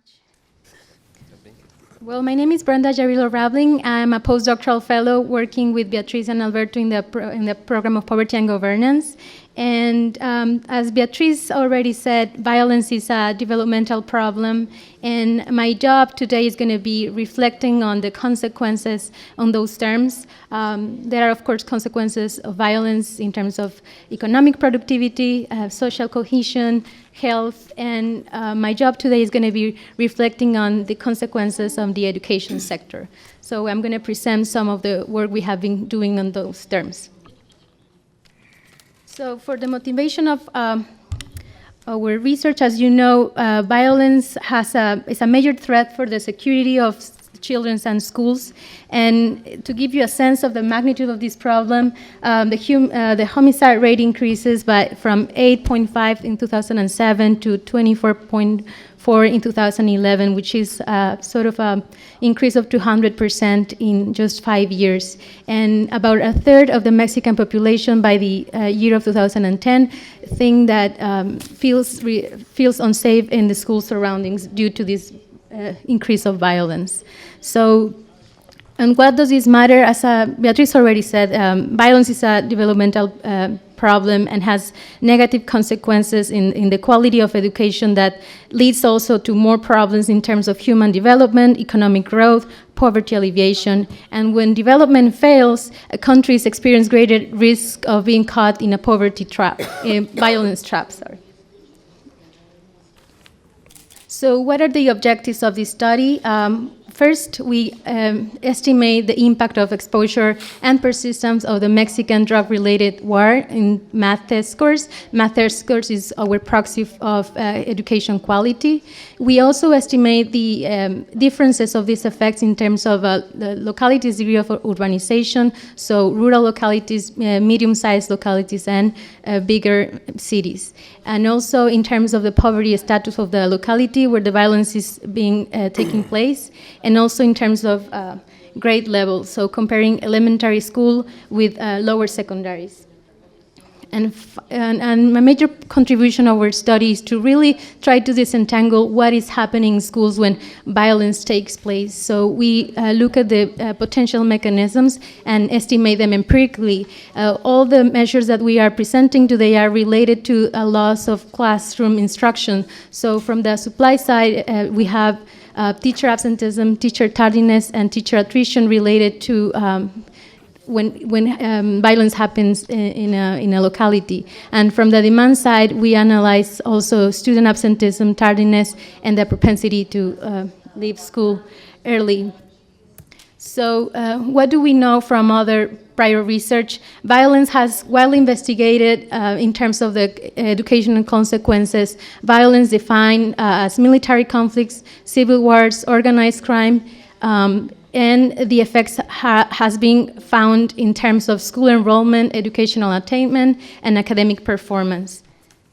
much. Well, my name is Brenda Jarillo Rabling. I'm a postdoctoral fellow working with Beatriz and Alberto in the program of Poverty and Governance. And as Beatriz already said, violence is a developmental problem. And my job today is going to be reflecting on the consequences on those terms. There are, of course, consequences of violence in terms of economic productivity, social cohesion, health, and my job today is going to be reflecting on the consequences of the education sector. So I'm going to present some of the work we have been doing on those terms. So for the motivation of our research, as you know, violence is a major threat for the security of children and schools. And to give you a sense of the magnitude of this problem, the homicide rate increases from 8.5 in 2007 to 24.4 in 2011, which is sort of an increase of 200% in just 5 years. And about a third of the Mexican population by the year of 2010 think that feels unsafe in the school surroundings due to this increase of violence. So, and what does this matter? As Beatriz already said, violence is a developmental problem and has negative consequences in the quality of education that leads also to more problems in terms of human development, economic growth, poverty alleviation. And when development fails, countries experience greater risk of being caught in a poverty trap, a violence trap, sorry. So what are the objectives of this study? First, we estimate the impact of exposure and persistence of the Mexican drug-related war in math test scores. Math test scores is our proxy of education quality. We also estimate the differences of these effects in terms of the localities' degree of urbanization, so rural localities, medium-sized localities, and bigger cities. And also in terms of the poverty status of the locality where the violence is being taking place, and also in terms of grade level, so comparing elementary school with lower secondaries. And a major contribution of our study is to really try to disentangle what is happening in schools when violence takes place. So we look at the potential mechanisms and estimate them empirically. All the measures that we are presenting today are related to a loss of classroom instruction. So from the supply side, we have teacher absenteeism, teacher tardiness, and teacher attrition related to when violence happens in a locality. And from the demand side, we analyze also student absenteeism, tardiness, and the propensity to leave school early. So what do we know from other prior research? Violence has well investigated in terms of the educational consequences. Violence defined as military conflicts, civil wars, organized crime, and the effects has been found in terms of school enrollment, educational attainment, and academic performance.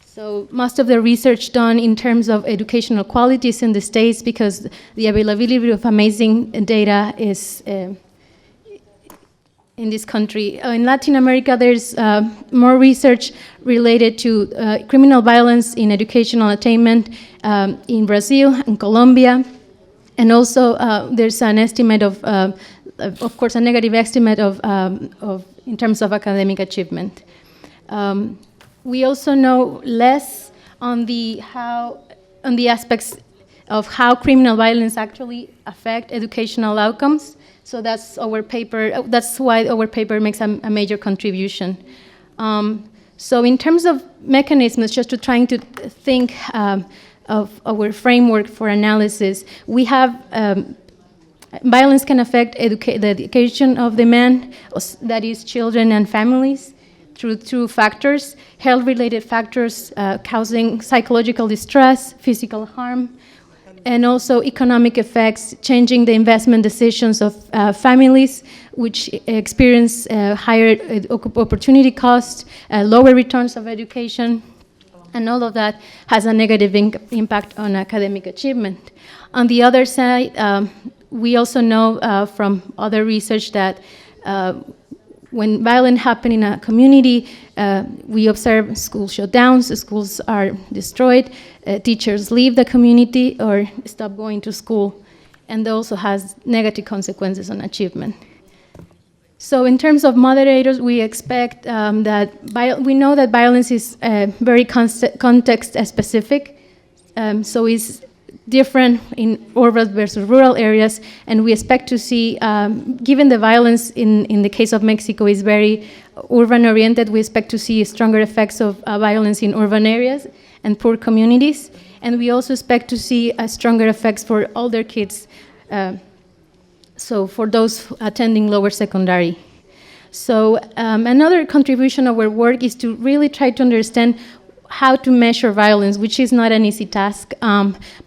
So most of the research done in terms of educational qualities in the States, because the availability of amazing data is in this country. In Latin America, there's more research related to criminal violence in educational attainment in Brazil and Colombia. And also, there's an estimate of course, a negative estimate of in terms of academic achievement. We also know less on the aspects of how criminal violence actually affect educational outcomes. So that's our paper. That's why our paper makes a major contribution. So in terms of mechanisms, just to trying to think of our framework for analysis, we have violence can affect the education of the men, that is children and families, through factors, health-related factors causing psychological distress, physical harm, and also economic effects, changing the investment decisions of families, which experience higher opportunity costs, lower returns of education, and all of that has a negative impact on academic achievement. On the other side, we also know from other research that when violence happens in a community, we observe school shutdowns, schools are destroyed, teachers leave the community or stop going to school, and that also has negative consequences on achievement. So in terms of moderators, we expect we know that violence is very context specific, so it's different in urban versus rural areas, and we expect to see, given the violence in the case of Mexico is very urban oriented, we expect to see stronger effects of violence in urban areas and poor communities, and we also expect to see stronger effects for older kids, so for those attending lower secondary. So another contribution of our work is to really try to understand how to measure violence, which is not an easy task,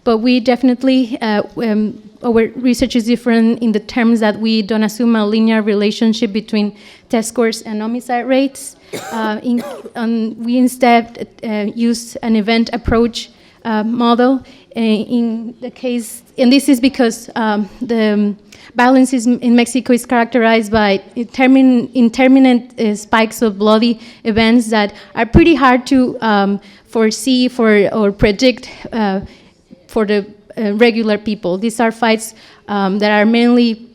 but we definitely, our research is different in the terms that we don't assume a linear relationship between test scores and homicide rates. We instead use an event approach model in the case, and this is because the violence in Mexico is characterized by intermittent spikes of bloody events that are pretty hard to foresee or predict for the regular people. These are fights that are mainly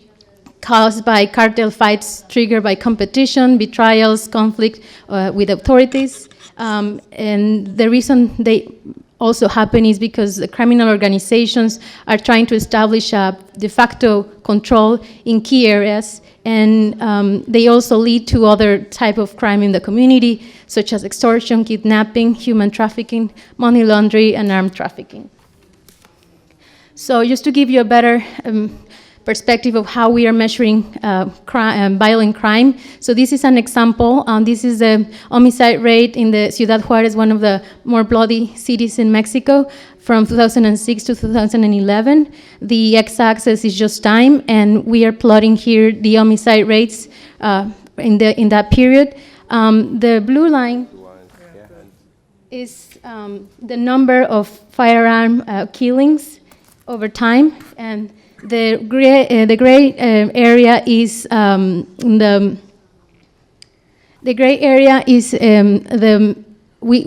caused by cartel fights triggered by competition, betrayals, conflict with authorities. And the reason they also happen is because the criminal organizations are trying to establish a de facto control in key areas, and they also lead to other type of crime in the community, such as extortion, kidnapping, human trafficking, money laundering, and armed trafficking. So just to give you a better perspective of how we are measuring violent crime. So this is an example. This is the homicide rate in the Ciudad Juárez, one of the more bloody cities in Mexico, from 2006 to 2011. The x-axis is just time, and we are plotting here the homicide rates in that period. The blue line is the number of firearm killings over time, and the gray area is we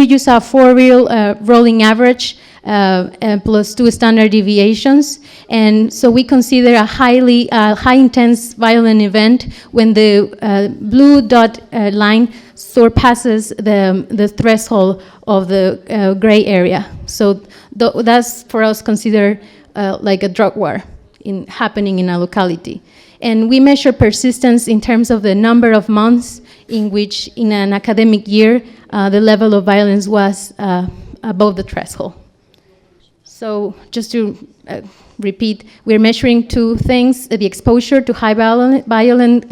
use a four-wheel rolling average plus 2 standard deviations, and so we consider a high intense violent event when the blue dot line surpasses the threshold of the gray area. So that's for us considered like a drug war happening in a locality. And we measure persistence in terms of the number of months in which in an academic year the level of violence was above the threshold. So just to repeat, we're measuring two things: the exposure to high violent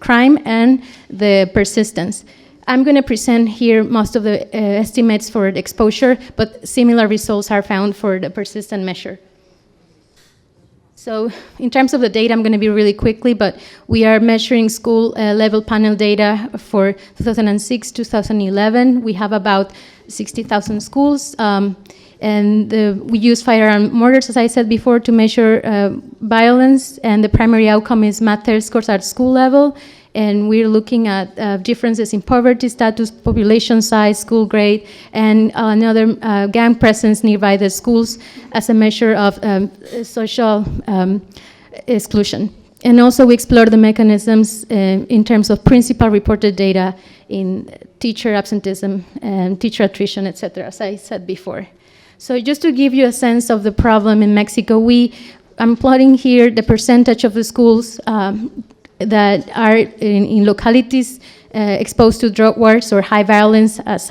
crime and the persistence. I'm going to present here most of the estimates for the exposure, but similar results are found for the persistent measure. So in terms of the data, I'm going to be really quickly, but we are measuring school level panel data for 2006, 2011. We have about 60,000 schools, and we use firearm mortars, as I said before, to measure violence, and the primary outcome is math test scores at school level, and we're looking at differences in poverty status, population size, school grade, and another gang presence nearby the schools as a measure of social exclusion. And also we explore the mechanisms in terms of principal reported data in teacher absenteeism and teacher attrition, et cetera, as I said before. So just to give you a sense of the problem in Mexico, I'm plotting here the percentage of the schools that are in localities exposed to drug wars or high violence, as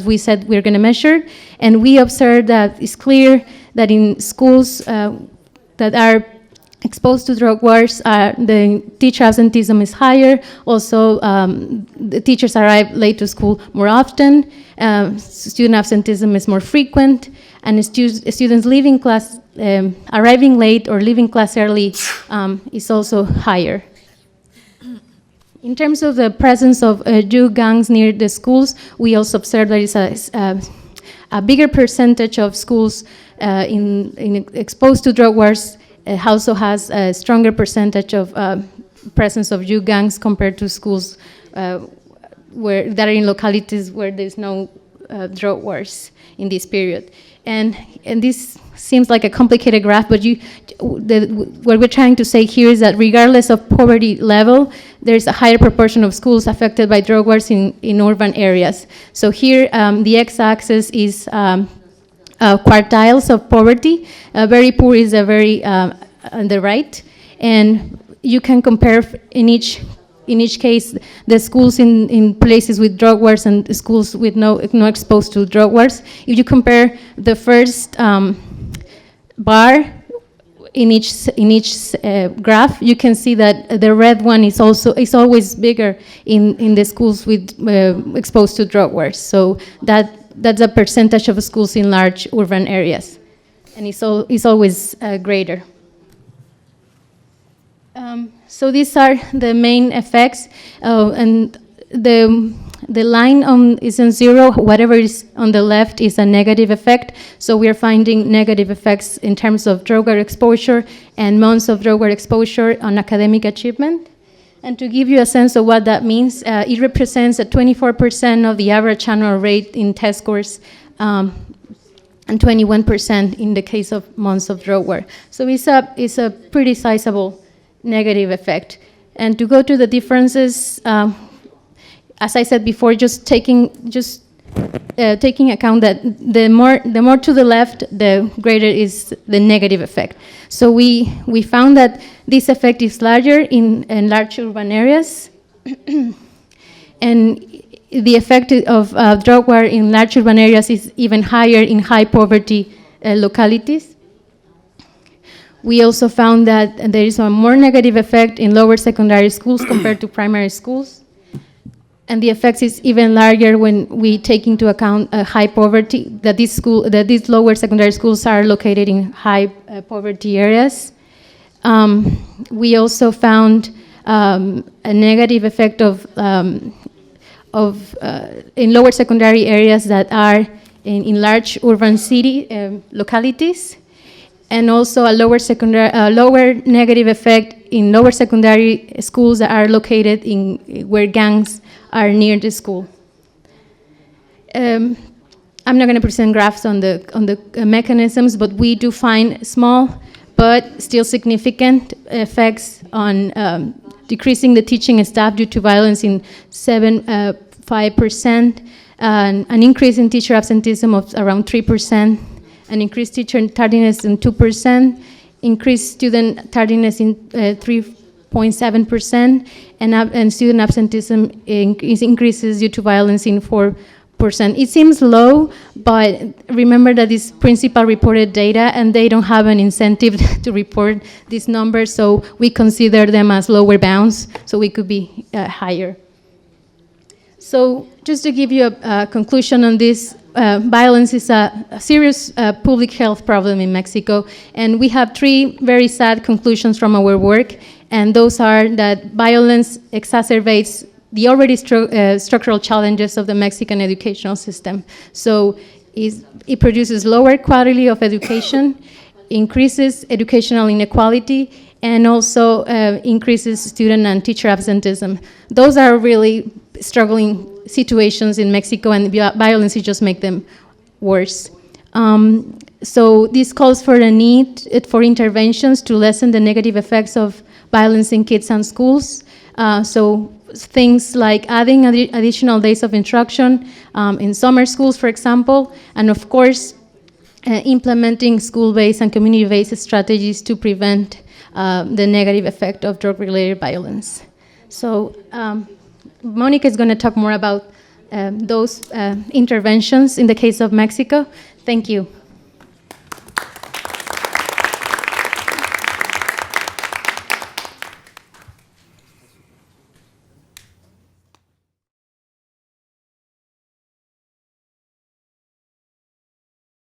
we said we're going to measure. And we observed that it's clear that in schools that are exposed to drug wars, the teacher absenteeism is higher. Also, the teachers arrive late to school more often. Student absenteeism is more frequent, and students leaving class, arriving late or leaving class early is also higher. In terms of the presence of youth gangs near the schools, we also observe there is a bigger percentage of schools exposed to drug wars. Also has a stronger percentage of presence of youth gangs compared to schools that are in localities where there's no drug wars in this period. And this seems like a complicated graph, but what we're trying to say here is that regardless of poverty level, there's a higher proportion of schools affected by drug wars in urban areas. So here, the x-axis is quartiles of poverty. Very poor is a very on the right, and you can compare in each case the schools in places with drug wars and schools with no exposed to drug wars. If you compare the first bar in each graph, you can see that the red one is always bigger in the schools with exposed to drug wars. So that's a percentage of schools in large urban areas, and it's always greater. So these are the main effects, and the line is on zero. Whatever is on the left is a negative effect. So we are finding negative effects in terms of drug exposure and months of drug exposure on academic achievement. And to give you a sense of what that means, it represents a 24% of the average annual rate in test scores, and 21% in the case of months of drug work. So it's a pretty sizable negative effect. And to go to the differences, as I said before, taking account that the more to the left, the greater is the negative effect. So we found that this effect is larger in large urban areas, and the effect of drug war in large urban areas is even higher in high poverty localities. We also found that there is a more negative effect in lower secondary schools compared to primary schools. And the effect is even larger when we take into account high poverty, that these lower secondary schools are located in high poverty areas. We also found a negative effect in lower secondary areas that are in large urban city localities, and also a lower negative effect in lower secondary schools that are located where gangs are near the school. I'm not going to present graphs on the mechanisms, but we do find small but still significant effects on decreasing the teaching staff due to violence in 5%, an increase in teacher absenteeism of around 3%, an increased teacher tardiness in 2%, increased student tardiness in 3.7%, and student absenteeism increases due to violence in 4%. It seems low, but remember that it's principal reported data, and they don't have an incentive to report these numbers, so we consider them as lower bounds, so we could be higher. So just to give you a conclusion on this, violence is a serious public health problem in Mexico, and we have 3 very sad conclusions from our work, and those are that violence exacerbates the already structural challenges of the Mexican educational system. So it produces lower quality of education, increases educational inequality, and also increases student and teacher absenteeism. Those are really struggling situations in Mexico, and violence just makes them worse. So this calls for a need for interventions to lessen the negative effects of violence in kids and schools. So things like adding additional days of instruction in summer schools, for example, and of course, implementing school-based and community-based strategies to prevent the negative effect of drug-related violence. So Monica is going to talk more about those interventions in the case of Mexico. Thank you.